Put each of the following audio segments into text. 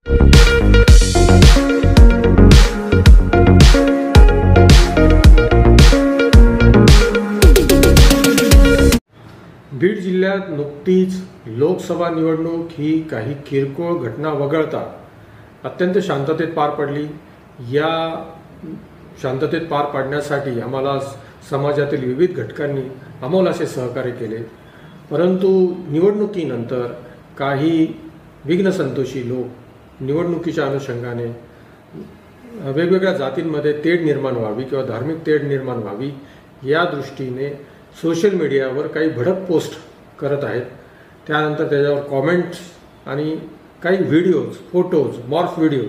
बीड जिल्ह्यात नुकतीच लोकसभा निवडणूक ही काही किरकोळ घटना वगळता अत्यंत शांततेत पार पडली। या शांततेत पार पाडण्यासाठी आम्हाला समाजातील विविध घटकांनी अमोल असे सहकार्य केले। परंतु निवडणुकीनंतर काही विघ्नसंतोषी लोक निवडणुकीच्या अनुषंगाने वेगवेगळ्या जातींमध्ये तेढ निर्माण व्हावी किंवा धार्मिक तेढ निर्माण व्हावी या दृष्टीने सोशल मीडियावर काही भडक पोस्ट करत आहेत। त्यानंतर त्याच्यावर कॉमेंट्स आणि काही व्हिडिओज, फोटोज, मॉर्फ व्हिडिओ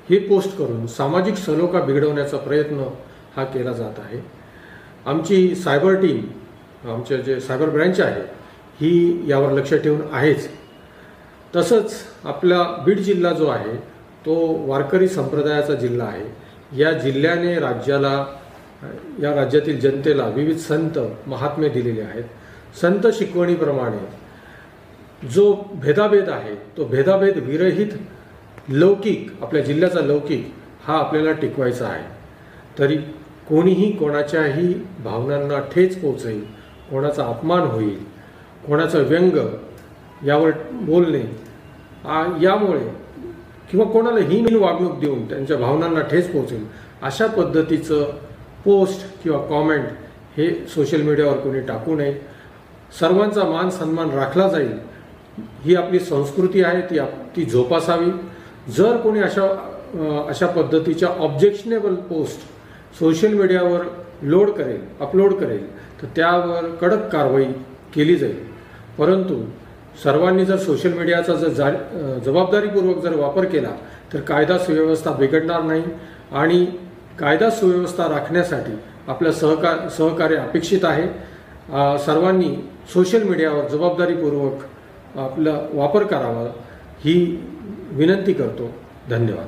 हे पोस्ट करून सामाजिक सलोखा बिघडवण्याचा प्रयत्न हा केला जात आहे। आमची सायबर टीम, आमचे जे सायबर ब्रँच आहे ही यावर लक्ष ठेवून आहेच। तसंच आपला बीड जिल्हा जो आहे तो वारकरी संप्रदायाचा जिल्हा आहे। या जिल्ह्याने या राज्यातील जनतेला विविध संत महात्मे दिलेले आहेत। संत शिकवणीप्रमाणे जो भेदाभेद आहे तो भेदाभेद विरहित लौकिक आपल्या जिल्ह्याचा लौकिक हा आपल्याला टिकवायचा आहे। तरी कोणीही कोणाच्याही भावनांना ठेच पोहोचेल, कोणाचा अपमान होईल, कोणाचं व्यंग यावर बोलणे यामुळे किंवा कोणाला हीन वागणूक देऊन त्यांच्या भावनांना ठेच पोहोचेल अशा पद्धतीचं पोस्ट किंवा कॉमेंट हे सोशल मीडियावर कोणी टाकू नये। सर्वांचा मान सन्मान राखला जाईल ही आपली संस्कृती आहे, ती जोपासावी। जर कोणी अशा पद्धतीच्या ऑब्जेक्शनेबल पोस्ट सोशल मीडियावर अपलोड करेल तर त्यावर कडक कारवाई केली जाईल। परंतु सर्वांनी जर सोशल मीडियाचा जर जबाबदारीपूर्वक जर वापर केला तर कायदा सुव्यवस्था बिघडणार नाही आणि कायदा सुव्यवस्था राखण्यासाठी आपलं सहकार्य अपेक्षित आहे। सर्वांनी सोशल मीडियावर जबाबदारीपूर्वक आपला वापर करावा ही विनंती करतो। धन्यवाद।